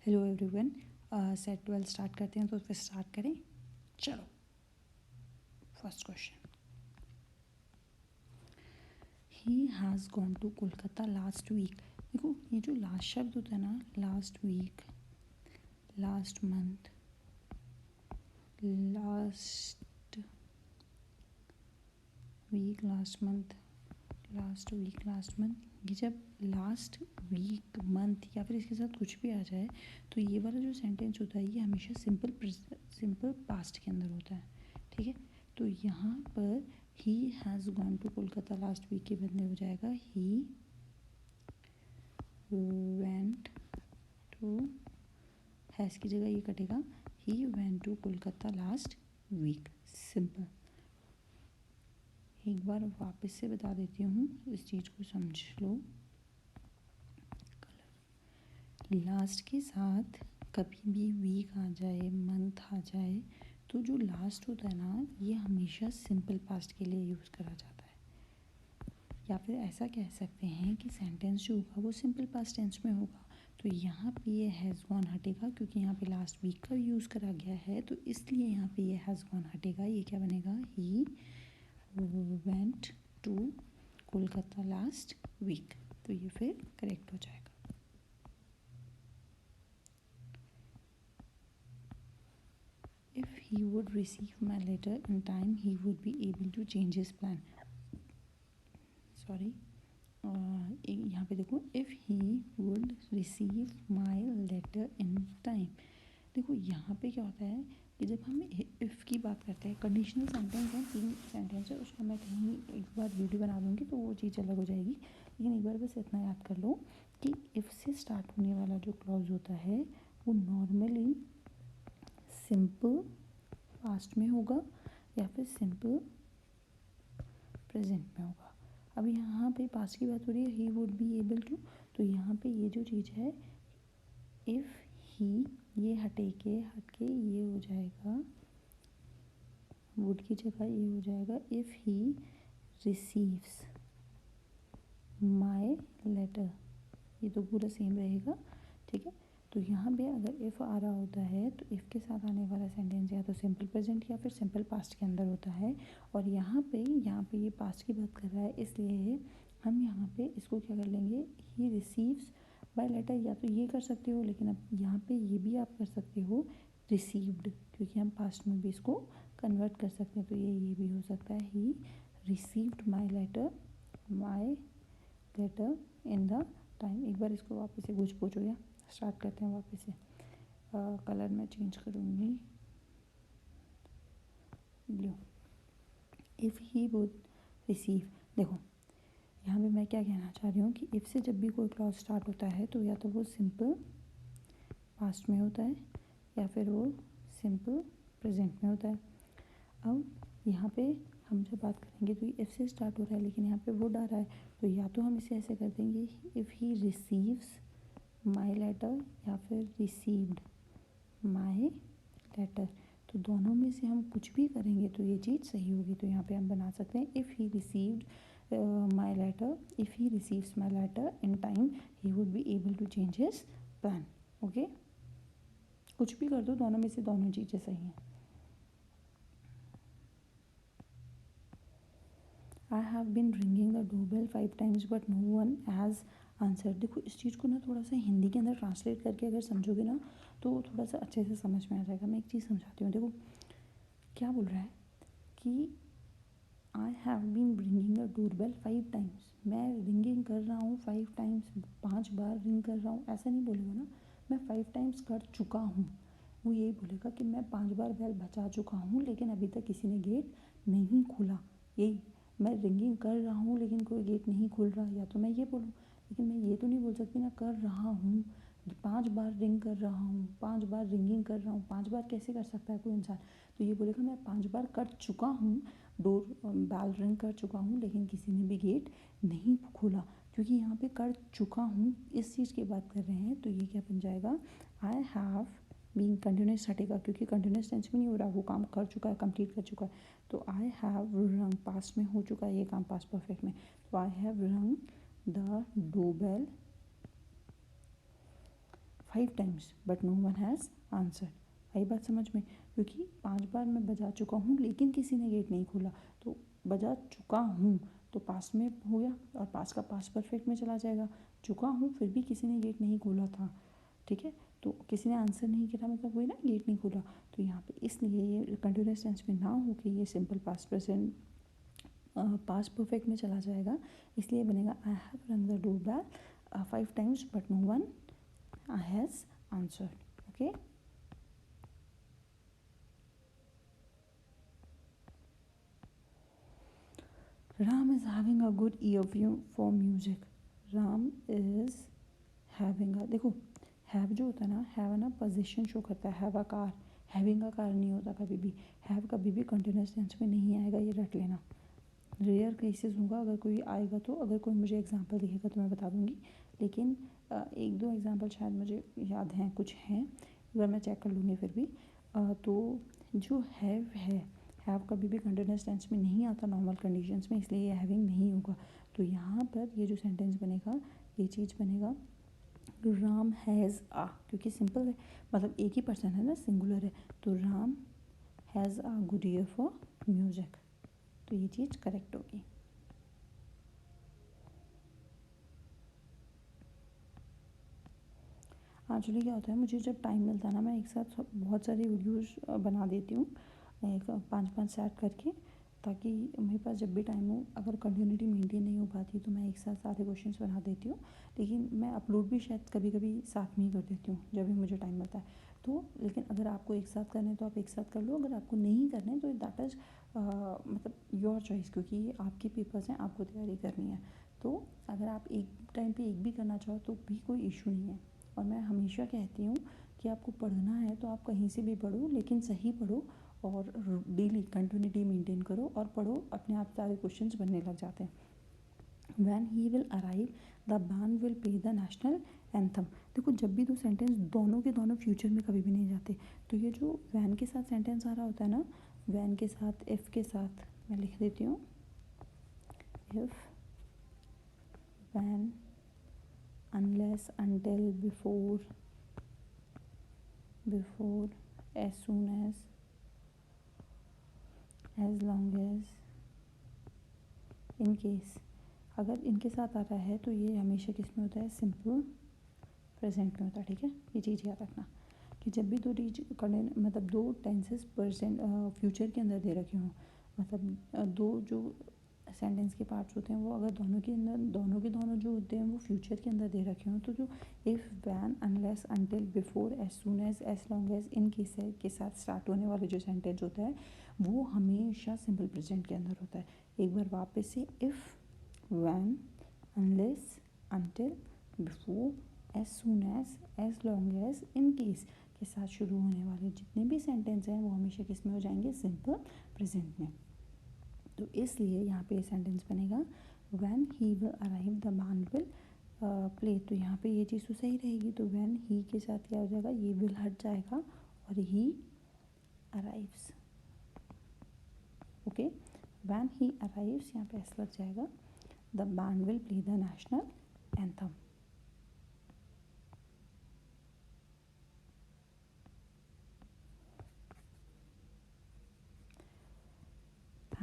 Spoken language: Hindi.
Hello everyone. सेट 12 स्टार्ट करते हैं तो फिर स्टार्ट करें। चलो first question, he has gone to Kolkata last week. देखो ये जो लास्ट शब्द होता है ना, last week, last month, last week, last month, last week, last month, ये जब लास्ट वीक, मंथ या फिर इसके साथ कुछ भी आ जाए तो ये वाला जो सेंटेंस होता है ये हमेशा सिंपल पास्ट के अंदर होता है। ठीक है, तो यहाँ पर he has gone to Kolkata last week के बदले हो जाएगा ही वेंट टू, हैज़ की जगह ये कटेगा, he went to Kolkata last week. Simple. एक बार वापस से बता देती हूँ, इस चीज़ को समझ लो। लास्ट के साथ कभी भी वीक आ जाए, मंथ आ जाए, तो जो लास्ट होता है ना ये हमेशा सिंपल पास्ट के लिए यूज़ करा जाता है। या फिर ऐसा कह सकते हैं कि सेंटेंस जो होगा वो सिंपल पास्ट टेंस में होगा। तो यहाँ पे ये हैज़ गॉन हटेगा क्योंकि यहाँ पे लास्ट वीक का यूज़ करा गया है, तो इसलिए यहाँ पे ये हैज़ गॉन हटेगा। ये क्या बनेगा, he went to Kolkata last week. तो ये फिर करेक्ट हो जाएगा। If he would receive my letter in time, he would be able to change his plan. Sorry, यहाँ पे देखो, if he would receive my letter in time। देखो यहाँ पे क्या होता है कि जब हम इफ़ की बात करते हैं, कंडीशनल सेंटेंस है, 3 सेंटेंस है, उसका मैं कहीं एक बार वीडियो बना दूँगी तो वो चीज़ अलग हो जाएगी। लेकिन एक बार बस इतना याद कर लो कि इफ़ से स्टार्ट होने वाला जो क्लॉज होता है वो नॉर्मली सिंपल पास्ट में होगा या फिर सिंपल प्रेजेंट में होगा। अब यहाँ पे पास्ट की बात हो रही है, he would be able to, तो यहाँ पे ये जो चीज़ है इफ़ ही, ये हट के ये हो जाएगा, वुड की जगह ये हो जाएगा if he receives my letter. ये तो पूरा सेम रहेगा। ठीक है, तो यहाँ पे अगर इफ़ आ रहा होता है तो इफ़ के साथ आने वाला सेंटेंस या तो सिंपल प्रेजेंट या फिर सिंपल पास्ट के अंदर होता है। और यहाँ पे ये पास्ट की बात कर रहा है, इसलिए हम यहाँ पे इसको क्या कर लेंगे, ही रिसीव्स बाय लेटर। या तो ये कर सकते हो, लेकिन अब यहाँ पे ये भी आप कर सकते हो रिसीव्ड, क्योंकि हम पास्ट में भी इसको कन्वर्ट कर सकते हैं। तो ये भी हो सकता है, he received my letter in the time. एक बार इसको वापस से पूछ हो गया, स्टार्ट करते हैं वापस से। कलर मैं चेंज करूँगी, blue. If he would receive, देखो यहाँ पे मैं क्या कहना चाह रही हूँ कि इफ़ से जब भी कोई क्लॉज स्टार्ट होता है तो या तो वो सिंपल पास्ट में होता है या फिर वो सिंपल प्रेजेंट में होता है। अब यहाँ पे हम जब बात करेंगे तो ये इफ़ से स्टार्ट हो रहा है, लेकिन यहाँ पे वुड आ रहा है, तो या तो हम इसे ऐसे कर देंगे, if he receives my letter या फिर रिसीव्ड माई लेटर। तो दोनों में से हम कुछ भी करेंगे तो ये चीज़ सही होगी। तो यहाँ पे हम बना सकते हैं, if he received my letter, if he receives my letter in time, he would be able to change his plan. Okay, कुछ भी कर दो, दोनों में से दोनों चीज़ें सही हैं। I have been ringing the doorbell 5 times but no one has answer. देखो इस चीज़ को ना थोड़ा सा हिंदी के अंदर ट्रांसलेट करके अगर समझोगे ना तो थोड़ा सा अच्छे से समझ में आ जाएगा। मैं एक चीज़ समझाती हूँ। देखो क्या बोल रहा है कि I have been ringing the doorbell 5 times। मैं रिंगिंग कर रहा हूँ 5 times, 5 बार रिंग कर रहा हूँ। ऐसा नहीं बोलेगा ना, मैं 5 times कर चुका हूँ। वो यही बोलेगा कि मैं 5 बार बेल बजा चुका हूँ लेकिन अभी तक किसी ने गेट नहीं खोला। यही, मैं रिंगिंग कर रहा हूँ लेकिन कोई गेट नहीं खुल रहा। या तो मैं ये बोलूँ, लेकिन मैं ये तो नहीं बोल सकती ना कर रहा हूँ, 5 बार रिंग कर रहा हूँ, 5 बार रिंगिंग कर रहा हूँ। 5 बार कैसे कर सकता है कोई इंसान? तो ये बोलेगा मैं 5 बार कर चुका हूँ, डोर बेल रिंग कर चुका हूँ लेकिन किसी ने भी गेट नहीं खोला। क्योंकि यहाँ पे कर चुका हूँ इस चीज़ की बात कर रहे हैं, तो ये क्या बन जाएगा, आई हैव बीन, कंटिन्यूस हटेगा क्योंकि कंटिन्यूस टेंस में नहीं हो रहा, वो काम कर चुका है, कंप्लीट कर चुका है। तो आई हैव रंग पास्ट में हो चुका है ये काम, पास्ट परफेक्ट में। तो आई have rung the doorbell 5 times but no one has answered। आई बात समझ में? क्योंकि 5 बार मैं बजा चुका हूँ लेकिन किसी ने गेट नहीं खोला, तो बजा चुका हूँ तो पास्ट में हो गया और पास्ट का पास्ट परफेक्ट में चला जाएगा। चुका हूँ फिर भी किसी ने गेट नहीं खोला था, ठीक है, तो किसी ने आंसर नहीं किया मतलब वही ना, गेट नहीं खोला। तो यहाँ पे इसलिए ये कंटिन्यूस टेंस में ना हो के ये simple past present past perfect में चला जाएगा, इसलिए बनेगा I have rung the door bell 5 times but no one has answered. Okay, Ram is having a good year for music. Ram is having a, देखो हैव जो होता है ना, हैव ना पोजीशन शो करता है, have a car, having a car नहीं होता कभी भी। हैव कभी भी कंटिन्यूस टेंस में नहीं आएगा, ये रट लेना। रेयर केसेस होगा अगर कोई आएगा तो, अगर कोई मुझे एग्जांपल दिखेगा तो मैं बता दूंगी, लेकिन एक दो एग्जांपल शायद मुझे याद हैं, कुछ हैं, अगर मैं चेक कर लूँगी फिर भी। तो जो हैव है, हैव कभी भी कंटिन्यूस टेंस में नहीं आता नॉर्मल कंडीशंस में, इसलिए ये हैविंग नहीं होगा। तो यहाँ पर ये जो सेंटेंस बनेगा, ये चीज़ बनेगा राम हैज़ आ, क्योंकि सिंपल है, मतलब एक ही पर्सन है ना, सिंगुलर है, तो Ram has a good year for music, तो ये चीज़ करेक्ट होगी। एक्चुअली क्या होता है, मुझे जब टाइम मिलता है ना, मैं एक साथ बहुत सारी वीडियोस बना देती हूँ, एक 5-5 सेट करके, ताकि मेरे पास जब भी टाइम हो, अगर कंटिन्यूटी मेंटेन नहीं हो पाती तो मैं एक साथ सारे क्वेश्चंस बना देती हूँ। लेकिन मैं अपलोड भी शायद कभी कभी साथ में ही कर देती हूँ जब भी मुझे टाइम मिलता है तो। लेकिन अगर आपको एक साथ करने तो आप एक साथ कर लो, अगर आपको नहीं करने तो दैट इज़ मतलब योर चॉइस, क्योंकि ये आपके पेपर्स हैं, आपको तैयारी करनी है। तो अगर आप एक टाइम पे एक भी करना चाहो तो भी कोई इशू नहीं है। और मैं हमेशा कहती हूँ कि आपको पढ़ना है तो आप कहीं से भी पढ़ो, लेकिन सही पढ़ो और डेली कंटिन्यूटी मेंटेन करो और पढ़ो, अपने आप सारे क्वेश्चंस बनने लग जाते हैं। When he will arrive the band will play the national anthem. देखो जब भी दो सेंटेंस दोनों के दोनों फ्यूचर में कभी भी नहीं जाते, तो ये जो वैन के साथ सेंटेंस आ रहा होता है ना, वैन के साथ इफ़ के साथ मैं लिख देती हूँ, if when unless until before as soon as long as in case। अगर इनके साथ आ रहा है तो ये हमेशा किस में होता है, सिंपल प्रेजेंट में होता है, ठीक है। ये चीज़ याद रखना कि जब भी दो मतलब दो टेंसेस प्रेजेंट फ्यूचर के अंदर दे रखे हों, मतलब दो जो सेंटेंस के पार्ट्स होते हैं वो अगर दोनों के अंदर दोनों के दोनों जो होते हैं वो फ्यूचर के अंदर दे रखे हों, तो जो if when unless until before as soon as long as in case के साथ स्टार्ट होने वाले जो सेंटेंस होता है वो हमेशा सिंपल प्रेजेंट के अंदर होता है। एक बार वापस से, if when unless until before as soon as long as in case के साथ शुरू होने वाले जितने भी सेंटेंस हैं वो हमेशा किस में हो जाएंगे, सिंपल प्रेजेंट में। तो इसलिए यहाँ पे सेंटेंस बनेगा when he will arrive the band will play. तो यहाँ पे ये चीज़ तो सही रहेगी, तो व्हेन ही के साथ क्या हो जाएगा, ये विल हट जाएगा और he arrives. Okay, when he arrives यहाँ पे एस लग जाएगा, the band will play the national anthem.